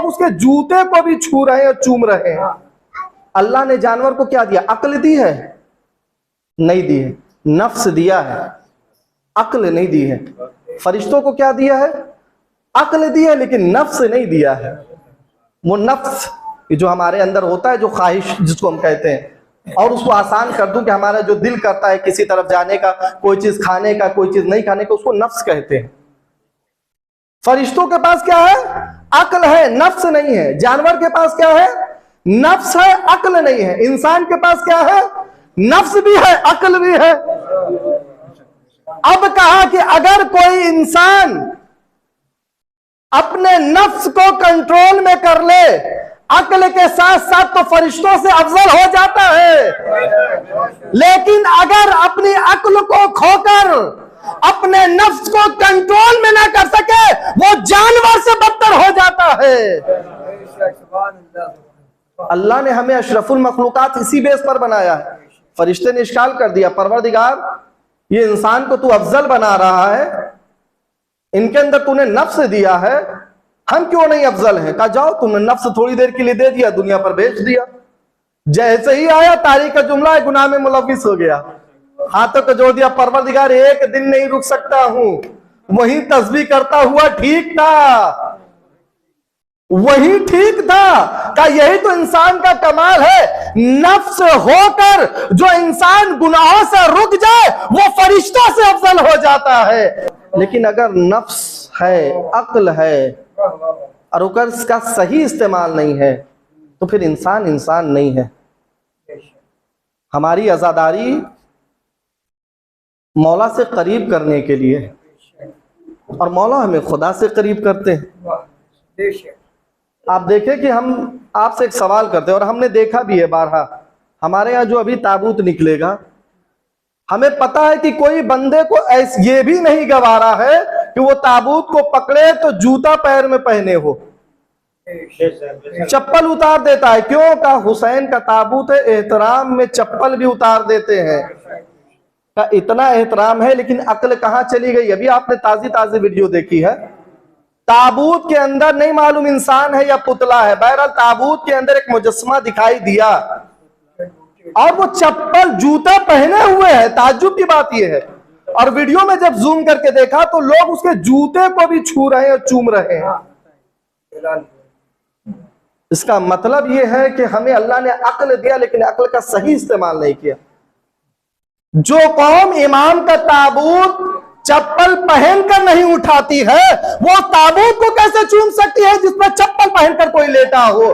लोग उसके जूते को भी छू रहे हैं और चूम रहे हैं। अल्लाह ने जानवर को क्या दिया? अक्ल दी है? नहीं दी है। नफ्स दिया है, अक्ल नहीं दी है। फरिश्तों को क्या दिया है? अक्ल दी है, लेकिन नफ्स नहीं दिया है। वो नफ्स जो हमारे अंदर होता है, जो ख्वाहिश जिसको हम कहते हैं, और उसको आसान कर दूं कि हमारा जो दिल करता है किसी तरफ जाने का, कोई चीज खाने का, कोई चीज नहीं खाने का, उसको नफ्स कहते हैं। फरिश्तों के पास क्या है? अक्ल है, नफ्स नहीं है। जानवर के पास क्या है? नफ्स है, अक्ल नहीं है। इंसान के पास क्या है? नफ्स भी है, अक्ल भी है। अब कहा कि अगर कोई इंसान अपने नफ्स को कंट्रोल में कर ले अक्ल के साथ साथ, तो फरिश्तों से अफजल हो जाता है। लेकिन अगर अपनी अक्ल को खोकर अपने नफ्स को कंट्रोल में ना कर सके, वो जानवर से बदतर हो जाता है। अल्लाह ने हमें अशरफुल मखलूकात इसी बेस पर बनाया है। फरिश्ते ने इश्काल कर दिया, परवरदिगार ये इंसान को तू अफजल बना रहा है, इनके अंदर तूने नफ्स दिया है, हम क्यों नहीं अफजल हैं? कहा जाओ, तुमने नफ्स थोड़ी देर के लिए दे दिया, दुनिया पर भेज दिया। जैसे ही आया तारीख का जुमला है, गुनाह में मुलव्विस हो गया, हाथों को जोड़ दिया, परवरदिगार एक दिन नहीं रुक सकता हूं। वही तस्बीह करता हुआ ठीक था, वही ठीक था। का यही तो इंसान का कमाल है। नफ्स होकर जो इंसान गुनाहों से रुक जाए, वो फरिश्तों से अफजल हो जाता है। लेकिन अगर नफ्स है, अक्ल है, और अगर इसका सही इस्तेमाल नहीं है, तो फिर इंसान इंसान नहीं है। हमारी आजादारी मौला से करीब करने के लिए, और मौला हमें खुदा से करीब करते हैं। आप देखें कि हम आपसे एक सवाल करते हैं, और हमने देखा भी है बारहा, हमारे यहाँ जो अभी ताबूत निकलेगा, हमें पता है कि कोई बंदे को ये भी नहीं गवारा है कि वो ताबूत को पकड़े तो जूता पैर में पहने हो, चप्पल उतार देता है। क्यों? का हुसैन का ताबूत है, एहतराम में चप्पल भी उतार देते हैं। का इतना एहतराम है, लेकिन अक्ल कहां चली गई? अभी आपने ताजी ताजी वीडियो देखी है, ताबूत के अंदर नहीं मालूम इंसान है या पुतला है, बहरहाल ताबूत के अंदर एक मुजस्समा दिखाई दिया, और वो चप्पल जूता पहने हुए है। ताज्जुब की बात यह है, और वीडियो में जब जूम करके देखा तो लोग उसके जूते को भी छू रहे हैं और चूम रहे हैं। इसका मतलब यह है कि हमें अल्लाह ने अक्ल दिया, लेकिन अक्ल का सही इस्तेमाल नहीं किया। जो कौम इमाम का ताबूत चप्पल पहनकर नहीं उठाती है, वो ताबूत को कैसे चूम सकती है जिसमें चप्पल पहनकर कोई लेटा हो?